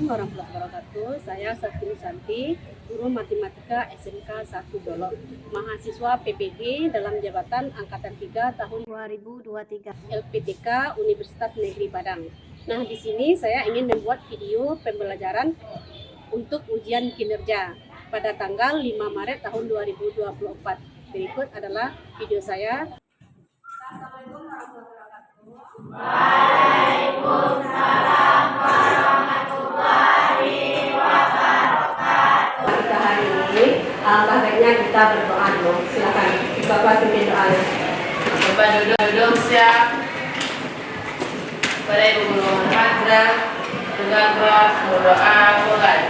Assalamualaikum warahmatullahi wabarakatuh. Saya Satri Santi, guru matematika SMK 1 Dolok, mahasiswa PPG dalam jabatan Angkatan 3 tahun 2023, LPTK Universitas Negeri Padang. Nah, di sini saya ingin membuat video pembelajaran untuk ujian kinerja pada tanggal 5 Maret tahun 2024. Berikut adalah video saya. Assalamualaikum warahmatullahi wabarakatuh. Waalaikumsalam warahmatullahi wabarakatuh. Pada hari ini, alangkah baiknya kita berdoa dulu. Silakan, Bapak pimpin doanya. Bapak duduk siap. Pada Ibu Guru Mahendra, dengan keras berdoa mulai.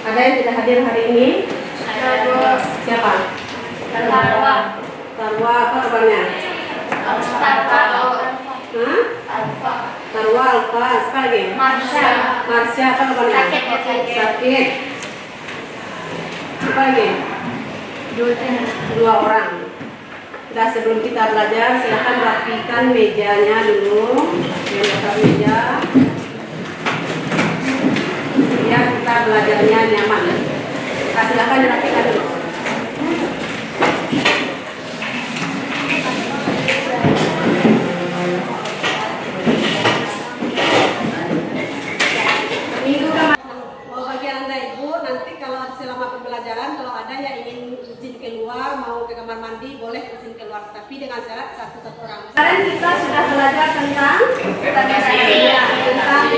Ada yang tidak hadir hari ini? Siapa? Tarwa. Tarwa apa kabarnya? Tarwa Alfa. Siapa lagi? Marsha apa kabarnya? Sakit. Siapa lagi? Dua orang. Sudah, sebelum kita belajar, silakan rapikan mejanya dulu. Rapikan meja. Biar kita belajarnya nyaman. Kita silakan dirapikan dulu. Minggu kemarin, mau bagian Anda Ibu, nanti kalau selama pembelajaran, kalau ada yang ingin izin keluar, mau ke kamar mandi, boleh izin keluar, tapi dengan syarat satu-satu orang. Kemarin kita sudah belajar tentang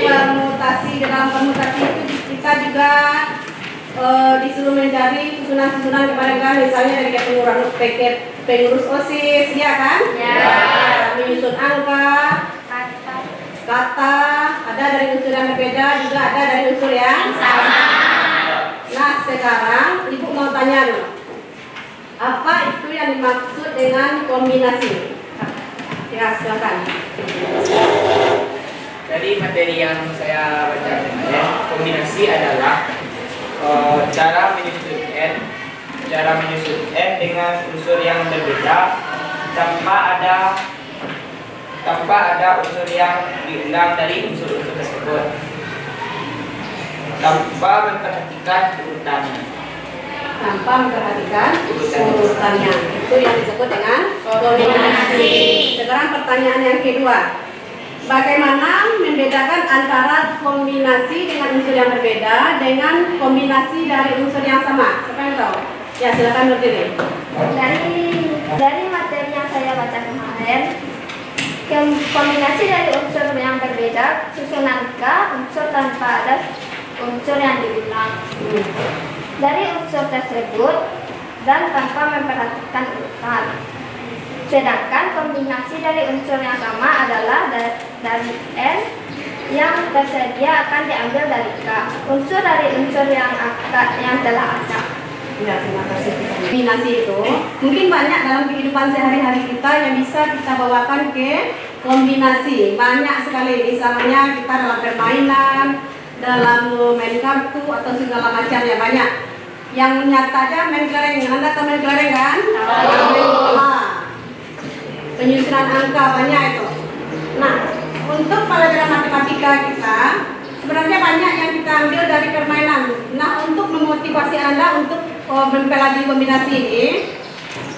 permutasi. Dalam permutasi itu kita juga disuruh mencari susunan-susunan kemarin kan, misalnya dari pengurus OSIS, ya kan? Ya. Menyusun angka, kata, ada dari unsur yang berbeda, juga ada dari unsur yang sama. Nah, sekarang Ibu mau tanya dulu, apa itu yang dimaksud dengan kombinasi? Ya, silakan. Jadi materi yang saya baca kemarin, kombinasi adalah cara menyusun n dengan unsur yang berbeda tanpa ada unsur yang diulang dari unsur-unsur tersebut, tanpa memperhatikan urutannya. Itu yang disebut dengan kombinasi. Sekarang pertanyaan yang kedua. Bagaimana membedakan antara kombinasi dengan unsur yang berbeda dengan kombinasi dari unsur yang sama? Siapa yang tahu? Ya, silakan berdiri. Dari materi yang saya baca kemarin, kombinasi dari unsur yang berbeda, susunan K, unsur tanpa ada unsur yang diulang. Dari unsur tersebut dan tanpa memperhatikan urutan. Sedangkan kombinasi dari unsur yang sama adalah dari N yang tersedia akan diambil dari K. Unsur dari unsur yang telah ada. Ya, terima kasih. Kombinasi itu mungkin banyak dalam kehidupan sehari-hari kita yang bisa kita bawakan ke kombinasi. Banyak sekali, misalnya kita dalam permainan, dalam main kartu atau segala macamnya banyak. Yang nyata aja main kelereng. Anda tahu main kelereng kan? Main bola. Penyusunan angka banyak itu. Nah, untuk pelajaran matematika kita sebenarnya banyak yang kita ambil dari permainan. Nah, untuk memotivasi Anda untuk mempelajari kombinasi ini,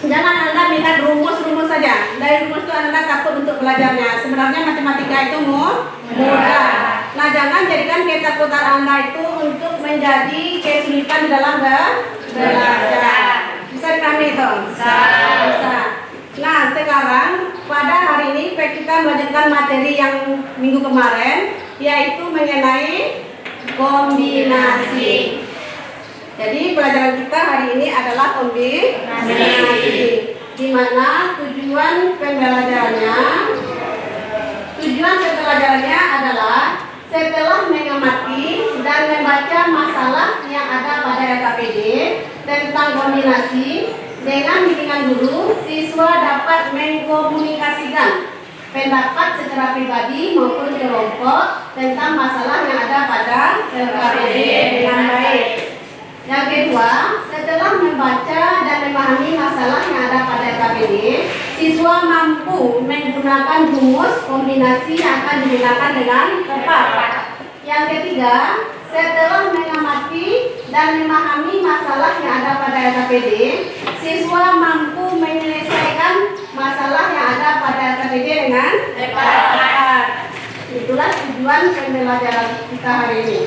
jangan Anda melihat rumus-rumus saja. Dari rumus itu Anda takut untuk belajarnya. Sebenarnya matematika itu mudah. Nah, jangan jadikan ketakutan Anda itu untuk menjadi kesulitan di dalam belajar. Bisa dipahami itu? Bisa. Nah, sekarang pada hari ini kita melanjutkan materi yang minggu kemarin, yaitu mengenai kombinasi. Jadi pelajaran kita hari ini adalah kombinasi, di mana tujuan pembelajarannya adalah setelah mengamati dan membaca masalah yang ada pada LKPD tentang kombinasi, dengan bimbingan guru, siswa dapat mengkomunikasikan pendapat secara pribadi maupun kelompok tentang masalah yang ada pada LKPD dengan baik. Yang kedua, setelah membaca dan memahami masalah yang ada pada LKPD, siswa mampu menggunakan rumus kombinasi yang akan digunakan dengan tepat. Yang ketiga, setelah mengamati dan memahami masalah yang ada pada LKPD, siswa mampu menyelesaikan masalah yang ada pada LKPD dengan tepat. Itulah tujuan pembelajaran kita hari ini.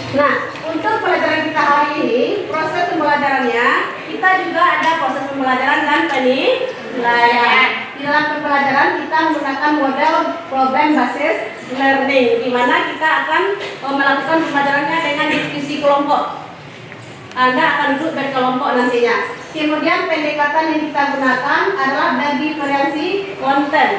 Nah, untuk pelajaran kita hari ini, proses pembelajarannya, kita juga ada proses pembelajaran dan penilaian. Di dalam pembelajaran kita menggunakan model problem basis learning, di mana kita akan melakukan pembelajarannya dengan diskusi kelompok. Anda akan duduk berkelompok nantinya. Kemudian pendekatan yang kita gunakan adalah bagi variasi konten.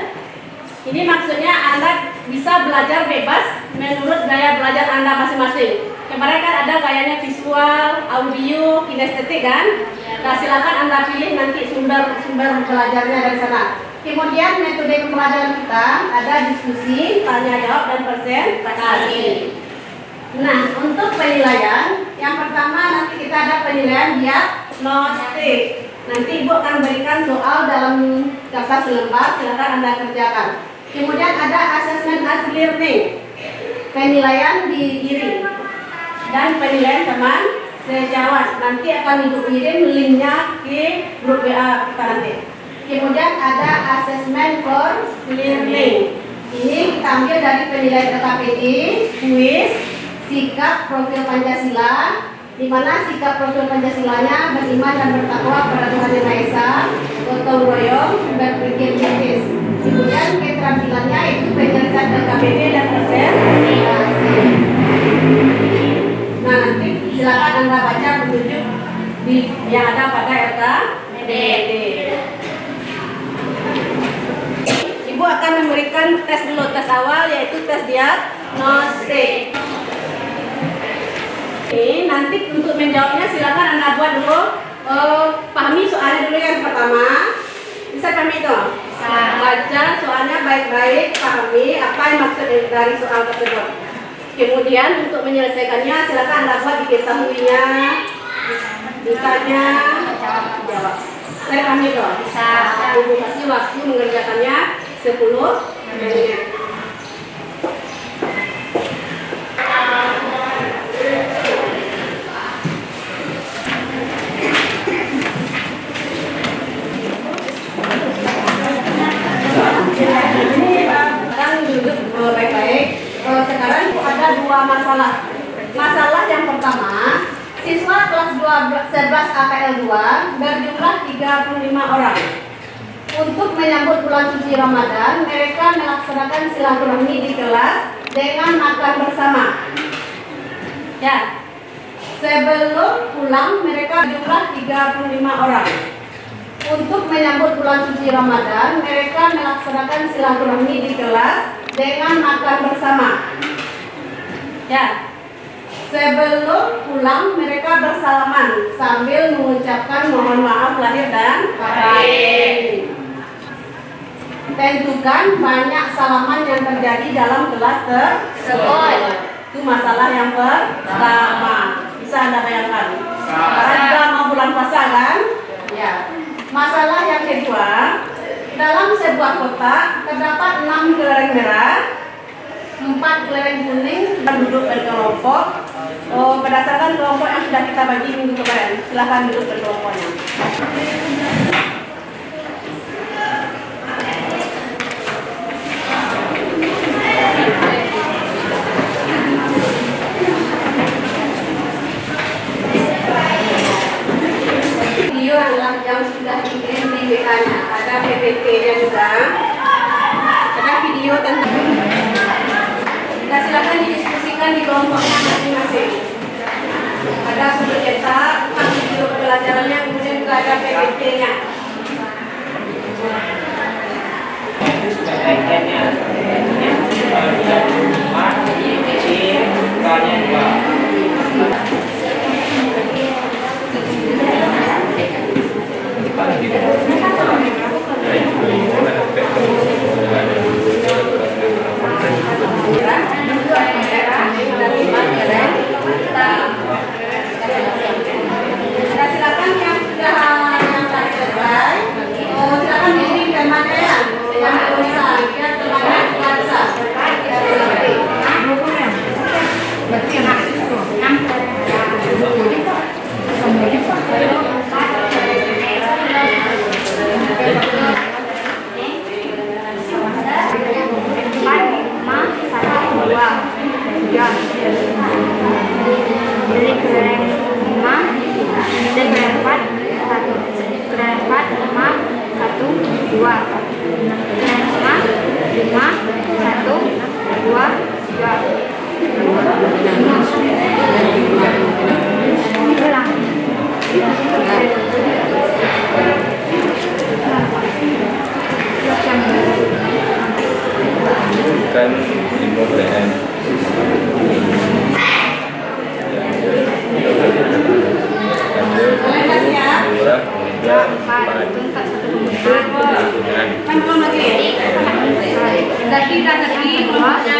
Ini maksudnya Anda bisa belajar bebas menurut gaya belajar Anda masing-masing. Kemarin kan ada gayanya visual, audio, kinestetik kan? Nah, silakan Anda pilih nanti sumber belajarnya dari sana. Kemudian metode pembelajaran kita ada diskusi, tanya jawab, dan presentasi. Nah, untuk penilaian, yang pertama nanti kita ada penilaian diagnostik. Nanti Ibu akan berikan soal dalam kertas lembar, silakan Anda kerjakan. Kemudian ada asesmen as learning, penilaian di diri, dan penilaian teman sejawat. Nanti akan Ibu kirim linknya ke grup WA kita nanti. Kemudian ada asesmen for learning. Ini kita ambil dari penilaian LKPD, kuis, sikap profil Pancasila, di mana sikap profil Pancasilanya beriman dan bertakwa kepada Tuhan Yang Maha Esa, gotong royong, berpikir kritis. Kemudian keterampilannya itu penjelasan LKPD dan presentasi. Nah, nanti silakan Anda baca petunjuk yang ada pada LKPD. Ibu akan memberikan tes dulu, tes awal, yaitu tes diagnostik. Ini nanti untuk menjawabnya silakan Anda buat dulu, pahami soalnya dulu yang pertama. Bisa pahami itu? Baca soalnya baik-baik, pahami apa yang maksud dari soal tersebut. Kemudian untuk menyelesaikannya silakan Anda buat diketahuinya, ditanya, jawab. Saya pahami itu? Bisa. Ibu kasih waktu mengerjakannya 10 menit. Sekarang duduk baik-baik. Sekarang ada dua masalah. Masalah yang pertama, siswa kelas 11 AKL 2 berjumlah 35 orang. Untuk menyambut bulan suci Ramadan, mereka melaksanakan silaturahmi di kelas dengan makan bersama. Ya, sebelum pulang mereka berjumlah 35 orang. Untuk menyambut bulan suci Ramadan, mereka melaksanakan silaturahmi di kelas dengan makan bersama. Ya, sebelum pulang mereka bersalaman sambil mengucapkan mohon maaf lahir dan batin. Tentukan banyak salaman yang terjadi dalam kelas tersebut. Itu masalah yang pertama. Bisa Anda bayangkan? Karena sudah mau bulan puasa kan? Ya. Masalah yang kedua, dalam sebuah kotak terdapat 6 kelereng merah, 4 kelereng kuning, dan duduk berkelompok. Berdasarkan kelompok yang sudah kita bagi minggu kemarin, silahkan duduk berkelompoknya. Video yang sudah akan 5 PM. Ada 2, 3, 4 dengan Kan belum lagi. Tadi kelompoknya.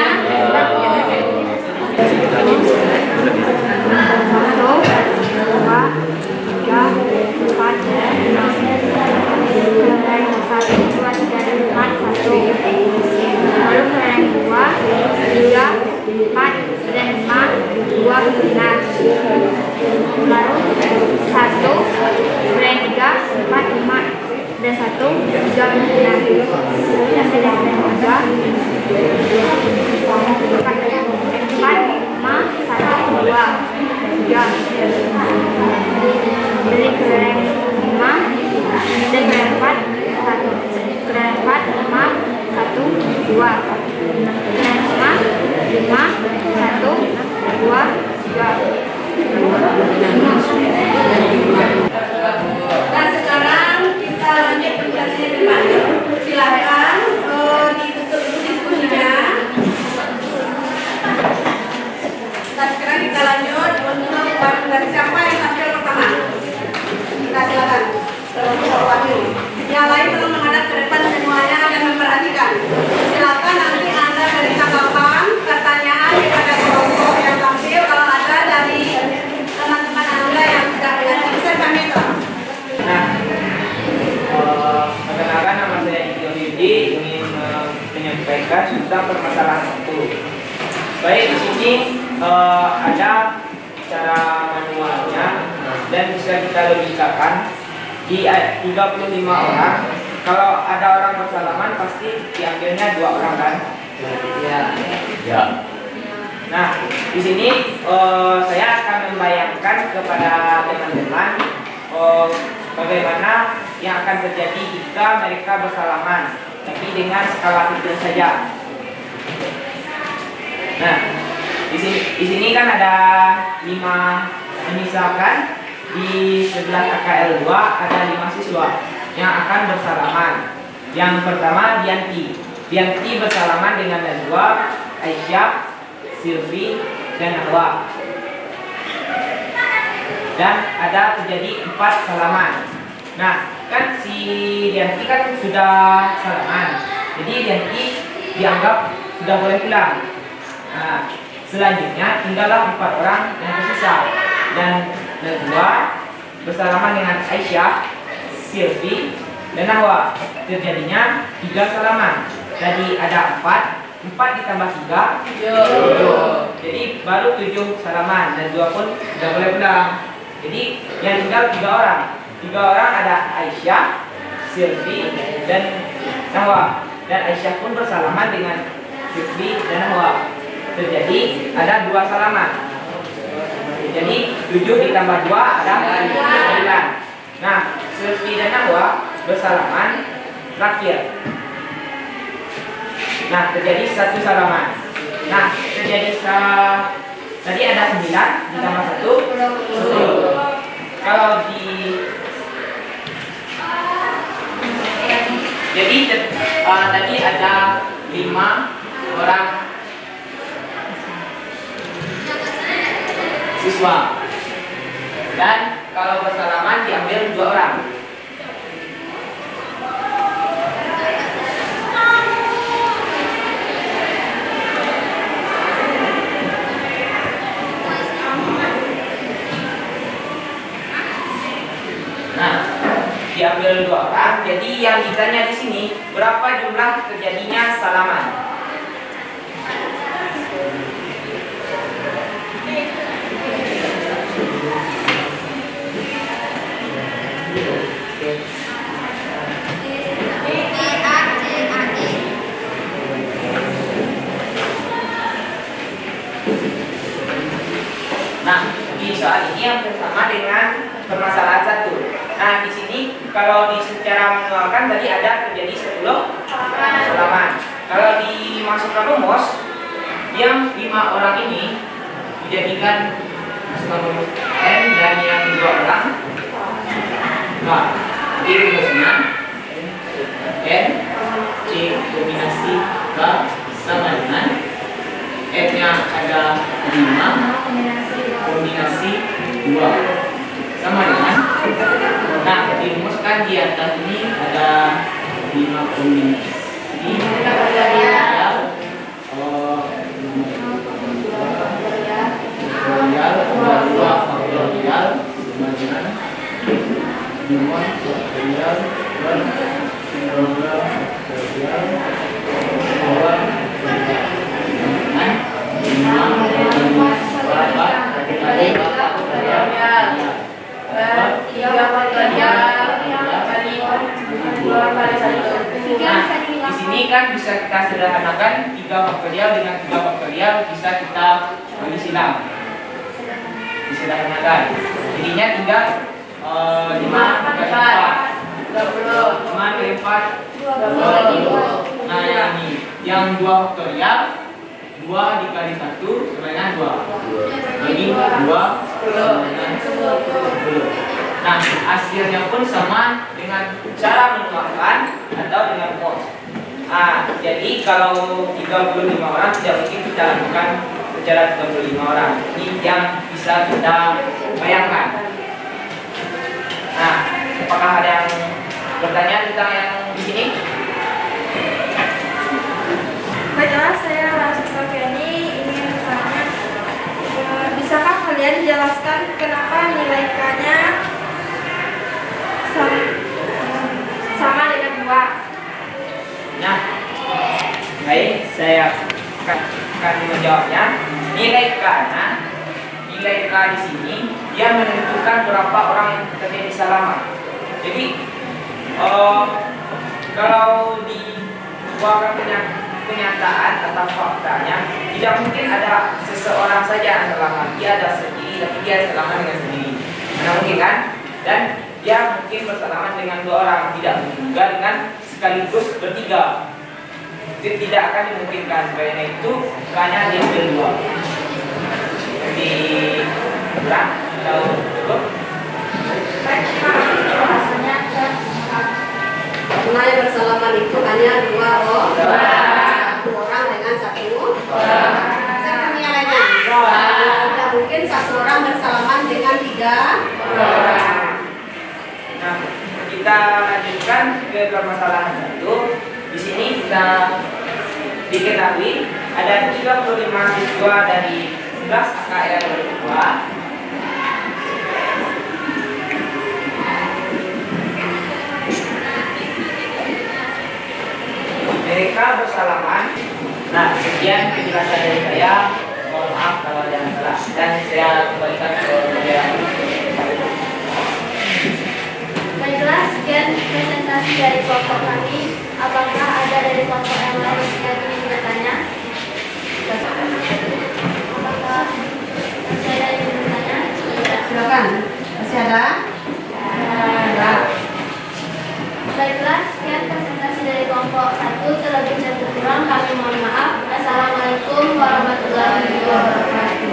Dan 1, 3 benar. Yang sedang 3, 4, 5, 1, 2, 3. Dari kelereng 5, dan kelereng 4, 1. Kelereng 4, 5, 1, 2. Kelereng 5, 5, 1, 2, 3. Nah sekarang kita lanjut penjelasannya kembali. Silakan ditutup dulu diskusinya. Nah sekarang kita lanjut untuk dari siapa yang tampil pertama. Kita silakan. Yang lain tolong menghadap ke depan semuanya dan memperhatikan. Silakan nanti Anda beri tanggapan, pertanyaan kepada kelompok yang tampil kalau ada dari teman-teman Anda yang sudah belajar. Bisa kami tahu. Perkenalkan, nama saya Iqbal Yudi, ingin menyampaikan tentang permasalahan waktu. Baik, di sini ada cara manualnya dan bisa kita logikakan di 35 orang. Kalau ada orang bersalaman pasti diambilnya 2 orang kan? Ya. Nah, di sini saya akan membayangkan kepada teman-teman bagaimana yang akan terjadi jika mereka bersalaman, tapi dengan skala kecil saja. Nah, di sini kan ada 5, misalkan di sebelah KKL 2 ada 5 siswa yang akan bersalaman. Yang pertama Dianti bersalaman dengan Najwa, Aisyah, Silvi, dan Nahwa. Dan ada terjadi 4 salaman. Nah, kan si Dianti kan sudah salaman, jadi Dianti dianggap sudah boleh pulang. Nah, selanjutnya tinggallah 4 orang yang tersisa, dan Najwa bersalaman dengan Aisyah, Silvi, dan Nahwa. Terjadinya 3 salaman. Jadi ada 4 ditambah 3, 7. Jadi baru 7 salaman, dan 2 pun sudah boleh pulang. Jadi yang tinggal 3 orang. 3 orang ada Aisyah, Silvi, dan Nahwa. Dan Aisyah pun bersalaman dengan Silvi dan Nahwa. Terjadi ada 2 salaman. Jadi 7 ditambah 2 ada 9. Nah, Silvi dan Nahwa bersalaman terakhir. Nah, terjadi 1 salaman. Nah, terjadi tadi ada 9 ditambah 1, 10. Kalau jadi tadi ada 5 orang siswa, dan kalau bersalaman diambil 2 orang. Nah, diambil 2 orang. Jadi yang ditanya di sini, berapa jumlah terjadinya salaman? Nah, di soal ini yang sama dengan permasalahan 1. Nah, di sini kalau secara manualkan tadi ada terjadi 10 salaman. Kalau dimasukkan rumus, yang 5 orang ini dijadikan N, dan yang 2 orang. Nah, ini rumusnya N C dominasi K sama dengan F-nya ada 5 kombinasi 2 sama dengan, nah dirumuskan di atas ini ada 5 kombinasi faktorial, ada 2 faktorial sama dengan 5 faktorial dan 12 faktorial bawah di sini kan bisa kita sederhanakan 3 faktorial dengan 3 faktorial bisa kita bagi silang, disederhanakan. Jadinya tinggal 5 kali 4 5 kali 4 20. Nah ini yang 2 faktorial 2 dikali 1 sama dengan 2 bagi 2 sama dengan 10. Nah hasilnya pun sama dengan cara menularkan atau dengan mod. Jadi kalau 35 orang tidak mungkin kita lakukan secara 35 orang. Ini yang bisa kita bayangkan. Nah, apakah ada yang bertanya tentang yang di sini? Baiklah, saya Rasita Fiani ingin bertanya, bisakah kalian jelaskan kenapa nilai K-nya sama dengan 2? Nah, baik, saya akan menjawabnya. Nilai K di sini dia menentukan berapa orang yang terjadi salaman. Jadi, kalau dibuatkan kenyataan atau faktanya, tidak mungkin ada seseorang saja yang salaman. Dia ada sendiri, tapi dia salaman dengan sendiri. Mana mungkin kan? Dan dia mungkin bersalaman dengan 2 orang, tidak mungkin juga dengan sekaligus bertiga. Itu tidak akan dimungkinkan. Karena itu hanya diambil 2. Jadi kurang atau cukup? Baik, terima kasih penjelasannya. Karena yang bersalaman itu hanya 2 orang dengan 1 orang. Siapa yang lainnya? Tidak mungkin 1 orang bersalaman dengan 3 orang. Nah, kita lanjutkan ke permasalahan 1. Di sini kita diketahui ada 35 siswa dari 11 AKR 2. Mereka bersalaman. Nah, sekian penjelasan dari saya. Mohon maaf kalau ada yang salah. Dan saya kembalikan ke pembicaraan. Baiklah, sekian presentasi dari kelompok kami. Apakah ada dari kelompok yang lain yang ingin bertanya? Apakah masih ada yang ingin bertanya? Silakan. Masih ada? Ada. Baiklah, sekian presentasi dari kelompok 1. Terlebih dan kurang kami mohon maaf. Assalamualaikum warahmatullahi wabarakatuh.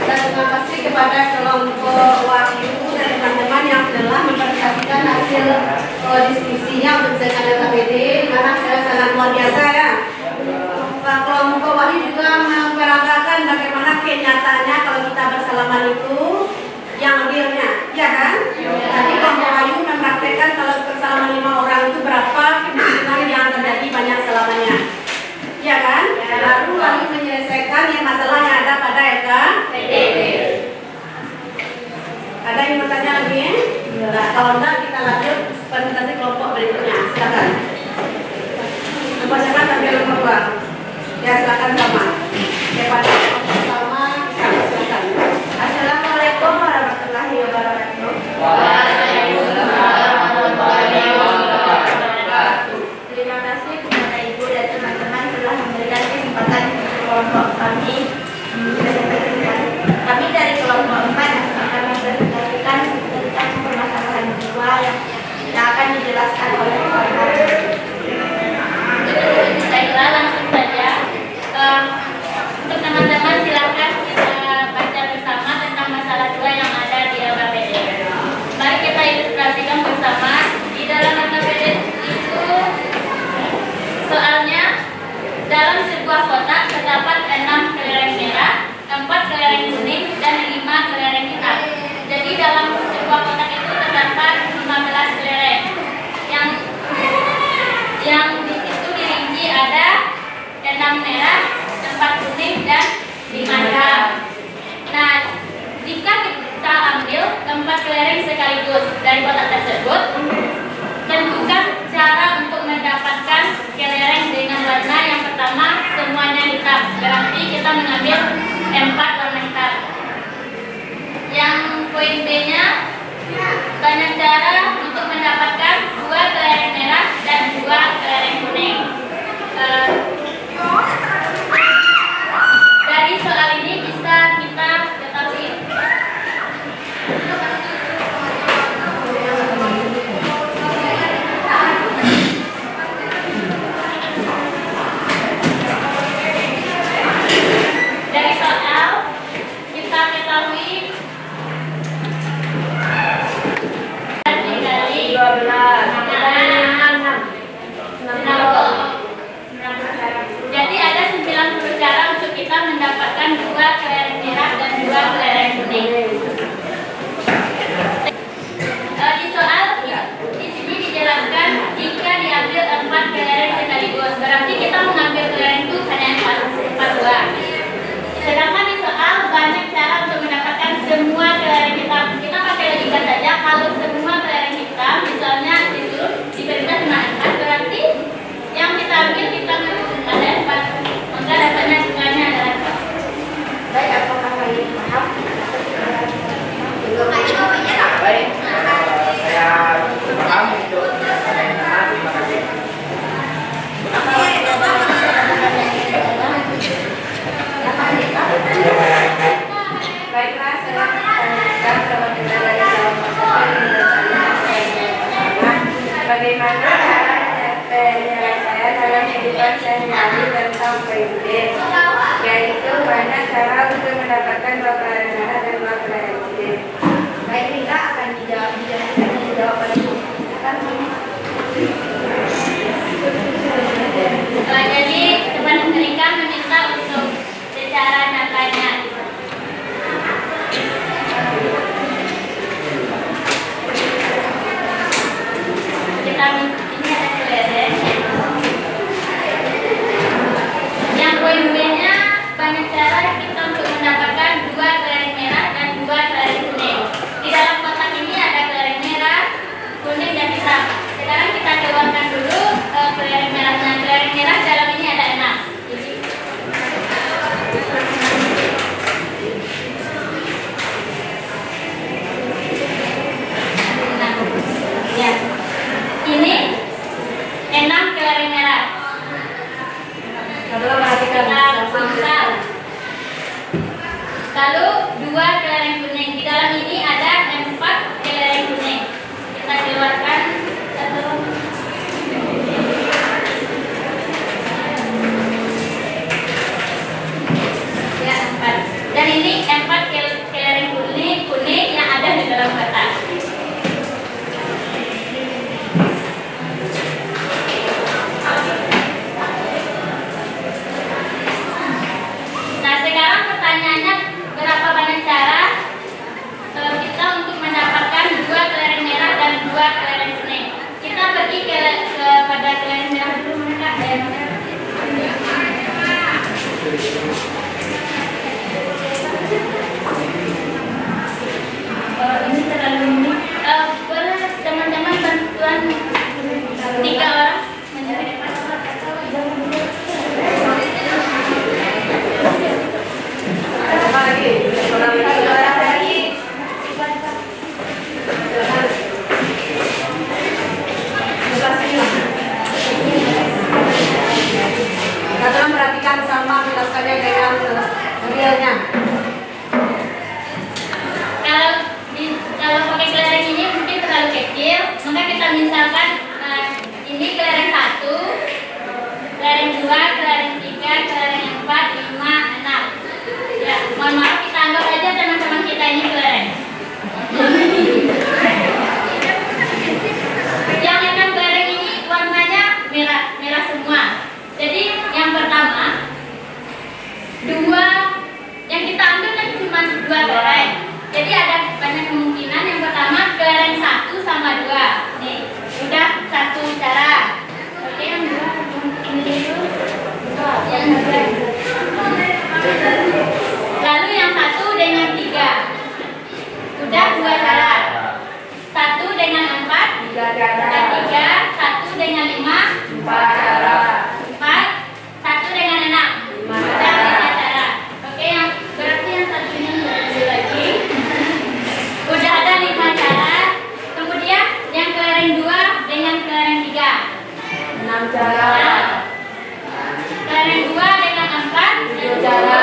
Dan terima kasih kepada kelompok Wahyu dan teman-teman yang telah mempresentasikan hasil diskusinya untuk saya KPD, di mana saya sangat luar biasa ya. Kelompok Wahyu juga memperagakan bagaimana kenyataannya kalau kita bersalaman itu yang realnya, ya kan? Tadi kelompok Wahyu mempraktekkan kalau bersalaman 5 orang itu berapa kemungkinan yang terjadi banyak salamannya, ya kan? Lalu Wahyu menyelesaikan yang masalahnya ada pada KPD. Ada yang bertanya lagi? Nah, kalau enggak kita lanjut presentasi kelompok berikutnya. Silakan. Nomor siapa sampai nomor 2? Ya silakan sama. Daripada kelompok pertama, silakan. Assalamualaikum warahmatullahi wabarakatuh. Waalaikumsalam warahmatullahi wabarakatuh. Terima kasih kepada Ibu dan teman-teman telah memberikan kesempatan kelompok kami mempresentasikan. Kami dari kelompok 4 akan mempresentasikan tentang permasalahan jiwa yang akan dijelaskan oleh kelompok. Baiklah, langsung saja. Untuk teman-teman silakan kita baca bersama tentang masalah 2 yang ada di LKPD. Mari kita ilustrasikan bersama. Di dalam LKPD itu dan 5 kelereng hitam. Jadi dalam sebuah kotak itu terdapat 15 kelereng. Yang di situ dirinci ada 6 merah, 4 kuning dan 5 hitam. Nah, jika kita ambil 4 kelereng sekaligus dari kotak tersebut, tentukan cara untuk mendapatkan kelereng dengan warna yang pertama semuanya hitam. Berarti kita mengambil 4 warna hitam. Yang poin B-nya, banyak cara untuk mendapatkan 2 kelereng merah dan 2 kelereng kuning. Dari soal ini bisa kita ketahui jadi ada 90 cara untuk kita mendapatkan 2 kelereng merah dan 2 kelereng kuning. Di soal di sini dijelaskan jika diambil 4 kelereng sekaligus, berarti kita mengambil kelereng itu hanya 4 buah. Sedangkan di soal banyak cara untuk mendapatkan semua kelereng hitam. Kita pakai logika saja, kalau semua kelereng hitam misalnya disuruh diberikan cuma 4, berarti yang kita ambil kita ada 4, maka dapatnya jumlahnya adalah 4. Baik, apakah kalian paham? Baik, saya paham untuk pertanyaan pertama. Terima kasih. Baiklah, saya lanjutkan perwakilan dari dalam bagaimana cara penyelesaian dalam kehidupan sehari-hari tentang PID, yaitu banyak cara untuk mendapatkan 2 kelereng merah dan 2 kelereng kuning. Baik, Rika akan dijawab oleh Bu. Jadi teman Rika meminta untuk secara nyatanya. Kita ini ada kelereng. Yang poin B-nya banyak cara kita untuk mendapatkan 2 kelereng merah dan 2 kelereng kuning. Di dalam kotak ini ada kelereng merah, kuning dan hitam. Sekarang kita keluarkan dulu kelereng merahnya. Kelereng merah dalam ini ada 6. Ya. Ini 6 kelereng merah. Lalu perhatikan Bersama. Lalu 2 kelereng kuning. Di dalam ini ada 4 kelereng kuning. Kita keluarkan satu. Ya, 4. Dan ini 4 kelereng kuning yang ada di dalam kotak. Nah, sekarang pertanyaannya, berapa banyak cara kita untuk mendapatkan 2 kelereng merah dan 2 kelereng kuning? Kita pergi kepada kelereng merah dulu, Kak. Ini terlalu ini. Boleh teman-teman bantuan 3 orang mencari apa lagi? Orang lagi. Nah, tolong perhatikan sama jelaskannya dengan realnya. Kalau pakai kelereng ini mungkin terlalu kecil, maka kita misalkan ini kelereng 1, kelereng 2, kelereng 3, kelereng 4, 5, 6. Ya, mohon maaf, kita anggap aja teman-teman kita ini kelereng. Yang akan kelereng ini warnanya merah semua. Jadi yang pertama, yang kita ambil kan cuma 2 kelereng. Lalu yang 1 dengan 3. Udah 2 cara. 1 dengan 4, 3 cara. 3, 1 dengan 5, 4 cara. 4, 1 dengan 6. Udah 5 cara. Oke, yang berarti yang satunya dulu lagi. Udah ada 5 cara. Kemudian yang kelereng 2 dengan kelereng 3. 6 cara. Kelereng 2 dengan 4, 7 cara.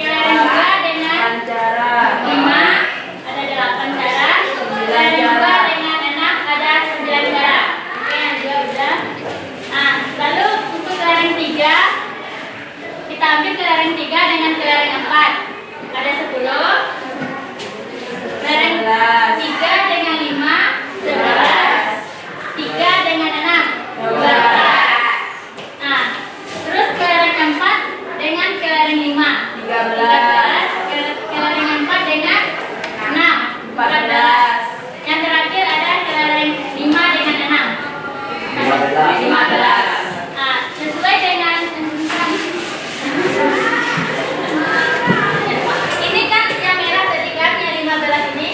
kelereng 2 dengan 8 cara. 5, ada 8 cara. Kelereng 2 dengan 6 ada 9 cara. Oke, yang 2 udah. Nah, lalu untuk kelereng 3 kita ambil kelereng 3 dengan kelereng 4. Ada 10. Kelereng 3 dengan 5, 11. 3 dengan 6, 12. Nah, terus kelereng 4 dengan kelereng 5, 13. Kelereng 4 dengan 6, 14. Yang terakhir ada kelereng 5 dengan 6, 15. Nah, sesuai dengan ini kan yang merah tadi kan yang 15 ini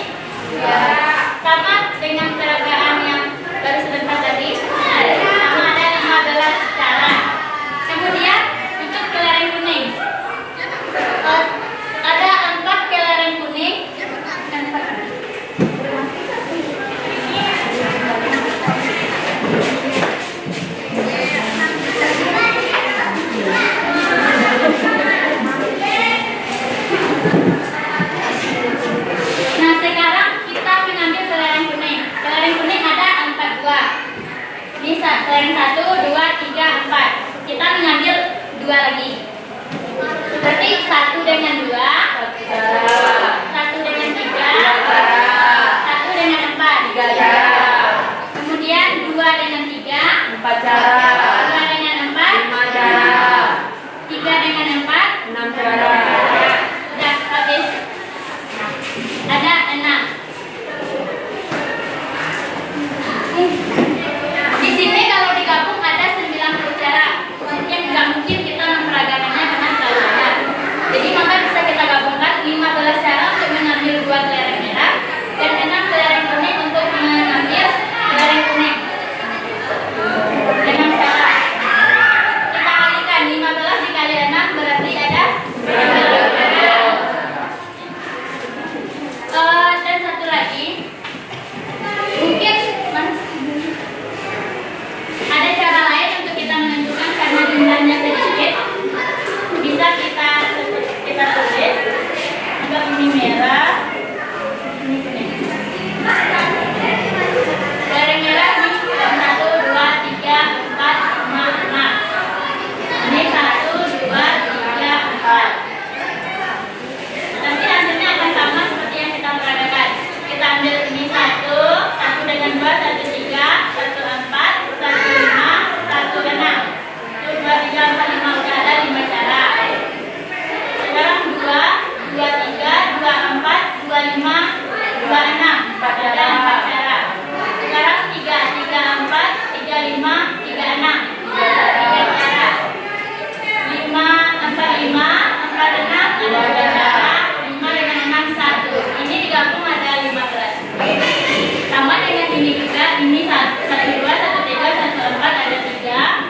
sama dengan peragaan yang baru sebentar tadi, sama ada 15 cara. Kemudian untuk kelereng kuning ada 4 kelereng kuning. Nah, sekarang kita mengambil kelereng kuning. Kelereng kuning ada 4 buah. Ini kelereng 1, 2, 3, 4. Kita mengambil 2 lagi. Berarti 1 dengan 2, 1 dengan 3, 1 dengan 4. 3 cara. Kemudian 2 dengan 3, 4 cara. 2 dengan 4, 5 cara. 3 dengan 4, 6 cara. udah habis. Ada 6. Di sini kalau digabung ada 90 cara. Yang nggak mungkin kita memperagakannya dengan terlalu banyak. Jadi maka bisa kita gabungkan 15 cara untuk mengambil 2 kelereng merah dan 6 kelereng kuning untuk mengambil kelereng kuning. 6 cara. Kita kalikan 15 dikali 6 berarti ada 90 cara. Dan satu lagi, mungkin ada cara lain untuk kita menentukan karena jumlahnya sedikit. Bisa kita tulis. Anggap ini merah, ini kuning. Kelereng merah ini 1, 2, 3, 4, 5, 6. Ini 1, 2, 3, 4. Nanti hasilnya akan sama seperti yang kita peragakan. Kita ambil ini 1 dengan 2, 1, 3, 1, 4, 1, 5, 1, 6. 1, 2, 3, 4, 5 udah ada 5 cara. Sekarang 2, 2, 3, 2, 4, 2, 5, 2, 6. Ada 4 cara. Sekarang 3, 3, 4, 3, 5, 3, 6. 3 cara. 5, 4, 5, 4, 6 ada 2 cara. 5 dengan 6, 1. Ini digabung ada 15. Sama dengan ini juga. Ini 1, 2, 1, 3, 1, 4 ada 3.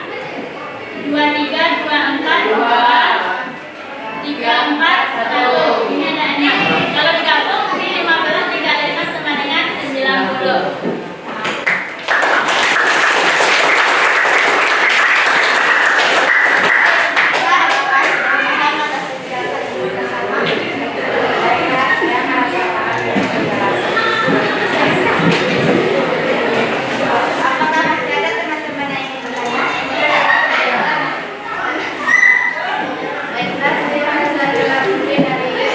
2, 3, 2, 4, 2. 3, 4, 1. Ini ada 6. Kalau digabung ini 15 dikali 6 sama dengan 90. Apakah masih ada teman-teman yang ingin bertanya? Baiklah, saya Putri dari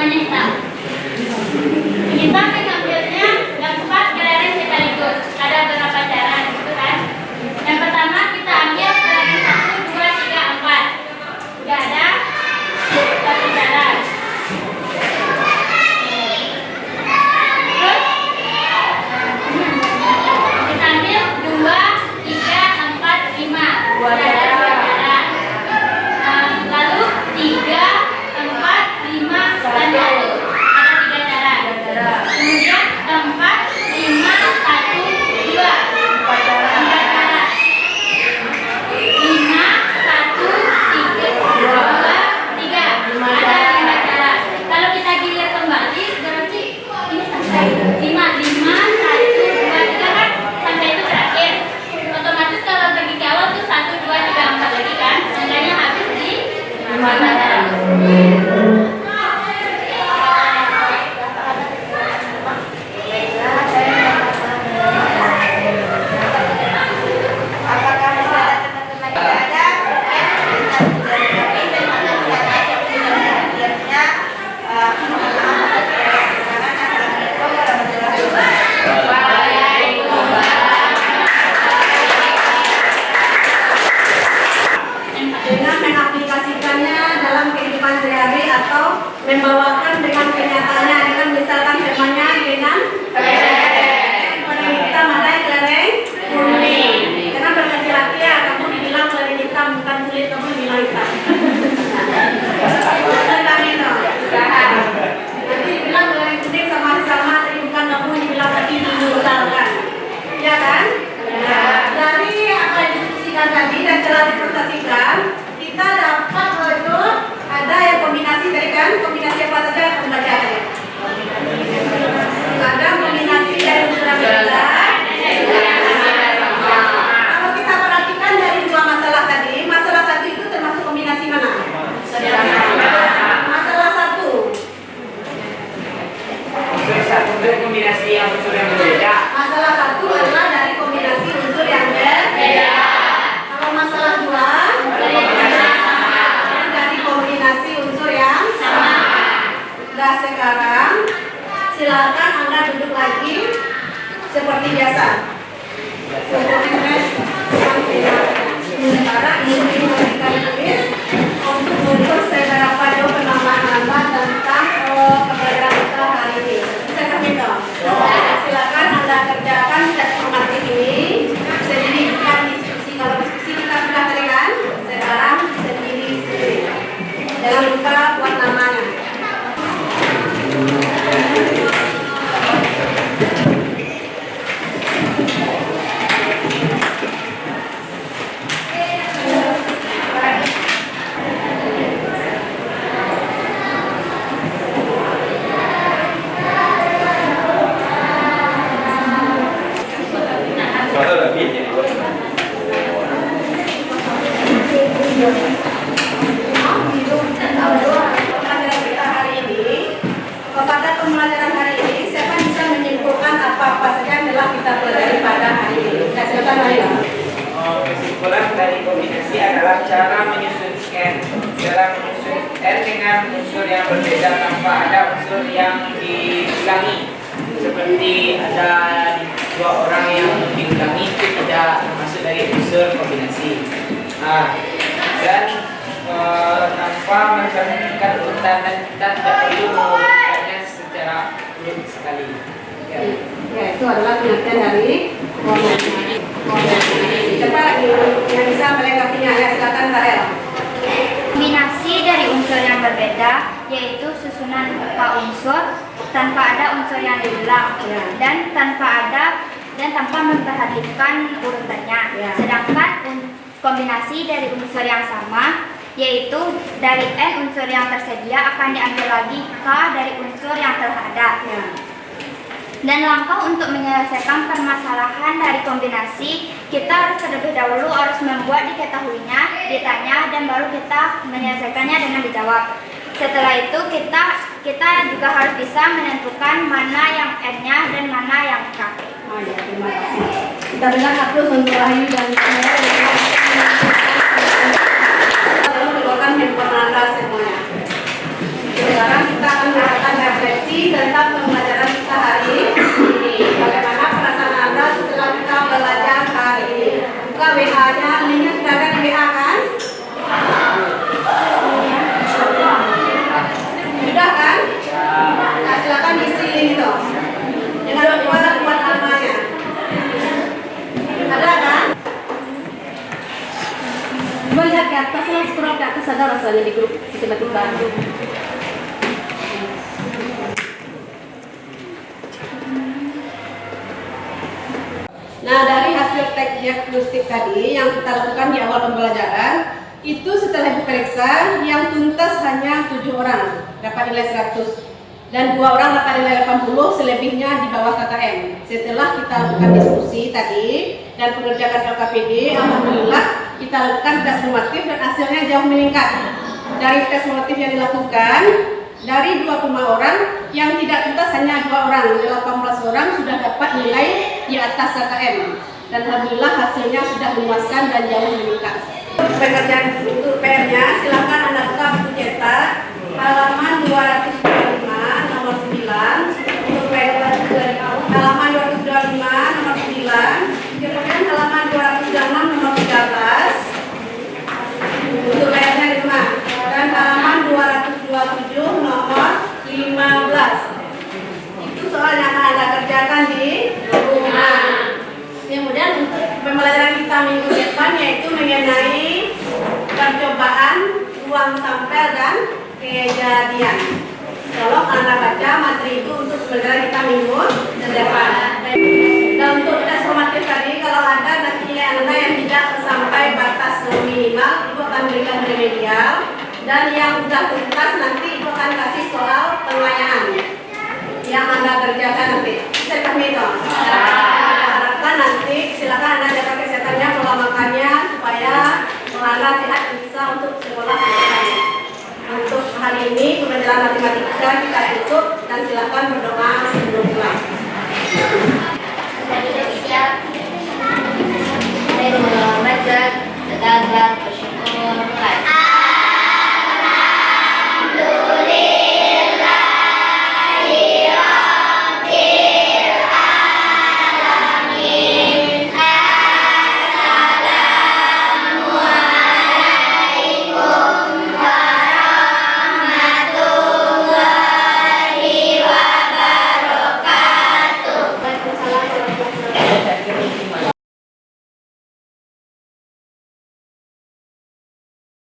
semuanya hitam. Kita mengambilnya yang 4 kelereng sekaligus. Ada beberapa cara, gitu kan? Yang pertama kita ambil kelereng 1, 2, 3, 4. Tidak ada satu cara. Terus kita ambil 2, 3, 4, 5. Tidak ada 2 cara. Lalu 3, 4, 5, dan 1. Ada 3 cara. Kemudian 4, 5, 1, 2. 4 cara. 5, 1, 3, 2, 3. Ada 5 cara. Kalau kita gilir kembali, berarti ini sampai 5, 1, 2, 3 kan sampai itu terakhir. Otomatis kalau pergi ke awal tuh 1, 2, 3, 4 lagi kan. Seenggaknya habis di 5 cara. Apakah masih ada teman-teman yang ada? Dengan mengaplikasikannya dalam kehidupan sehari-hari atau membawakan dengan kenyataannya, dengan misalkan temanya dengan kelereng hitam, ada kelereng kuning. Karena berlaki-laki ya, kamu dibilang kelereng hitam, bukan kulit kamu dibilang hitam. Tentang itu. Nanti dibilang kelereng kuning sama-sama, tapi bukan kamu dibilang lagi misalkan. Ya kan? Dari apa yang diskusikan tadi dan telah dipresentasikan, kita dapat itu ada yang kombinasi tadi kan, kombinasi apa saja yang membaca tadi. Ada kombinasi dari unsur yang berbeda. Kalau kita perhatikan dari 2 masalah tadi, masalah 1 itu termasuk kombinasi mana? Masalah 1. Unsur 1 itu kombinasi yang unsur yang berbeda. Masalah 1 adalah dari kombinasi unsur yang berbeda. Kalau masalah 2 dari kombinasi unsur yang sama. Nah sekarang silakan Anda duduk lagi seperti biasa. Sementara ini memberikan tulis untuk mengukur seberapa jauh penambahan Anda tentang pembelajaran kita hari ini. Bisa kami dong? Silakan Anda kerjakan tes formatif ini sendiri, bukan diskusi. Kalau diskusi kita sudah terikan, sekarang sendiri. Jangan lupa buat namanya. Masa udah habis ya? Pembelajaran kita hari ini, kepada pembelajaran hari ini, siapa bisa menyimpulkan apa-apa saja yang telah kita pelajari pada hari ini? Saya silakan Maria. Kesimpulan dari kombinasi adalah cara menyusun N dalam menyusun N dengan unsur yang berbeda tanpa ada unsur yang diulangi. Seperti ada 2 orang yang diulangi itu tidak termasuk dari unsur kombinasi. Dan tanpa mencantumkan urutan dan kita tidak perlu mengurutkannya secara urut sekali. Ya. Ya, itu adalah pengertian dari kombinasi. Coba yang bisa melengkapinya, ya silakan Karel. Kombinasi dari unsur yang berbeda yaitu susunan berupa unsur tanpa ada unsur yang diulang dan tanpa memperhatikan urutannya. Sedangkan kombinasi dari unsur yang sama yaitu dari N unsur yang tersedia akan diambil lagi K dari unsur yang telah ada. Dan langkah untuk menyelesaikan permasalahan dari kombinasi, kita harus terlebih dahulu harus membuat diketahuinya, ditanya, dan baru kita menyelesaikannya dengan dijawab. Setelah itu kita juga harus bisa menentukan mana yang N-nya dan mana yang K. Oh ya, terima kasih. Kita berikan aplaus untuk Wahyu dan saya. Lalu keluarkan handphone Anda semuanya. Sekarang kita akan rasanya di grup matematika. Nah, dari hasil tes diagnostik tadi yang kita lakukan di awal pembelajaran, itu setelah diperiksa yang tuntas hanya 7 orang dapat nilai 100 dan 2 orang dapat nilai 80, selebihnya di bawah KKM. Setelah kita lakukan diskusi tadi dan pengerjaan LKPD, alhamdulillah kita lakukan tes formatif dan hasilnya jauh meningkat. Dari tes formatif yang dilakukan, dari 25 orang yang tidak tuntas hanya 2 orang, 18 orang sudah dapat nilai di atas KKM. Dan alhamdulillah hasilnya sudah memuaskan dan jauh meningkat. Pekerjaan untuk PR-nya silakan Anda buka buku cetak halaman 225 nomor 9 untuk PR halaman 225 nomor 9, kemudian halaman 226 nomor 13 untuk PR-nya di rumah, dan halaman 227 nomor 15 itu soal yang Anda kerjakan di rumah. Kemudian untuk pembelajaran kita minggu depan yaitu mengenai percobaan, ruang sampel dan kejadian. Tolong Anda baca materi itu untuk pembelajaran kita minggu depan. Dan untuk tes formatif tadi, kalau ada nanti nilai Anda yang tidak sampai batas minimal, Ibu akan berikan remedial. Dan yang sudah tuntas nanti Ibu akan kasih soal penilaian yang Anda kerjakan nanti. Bisa pahami itu? Nanti silakan Anda jaga kesehatannya, pola makannya supaya Anda sehat dan bisa untuk sekolah kedepannya. Untuk hari ini pembelajaran matematika kita tutup dan silakan berdoa.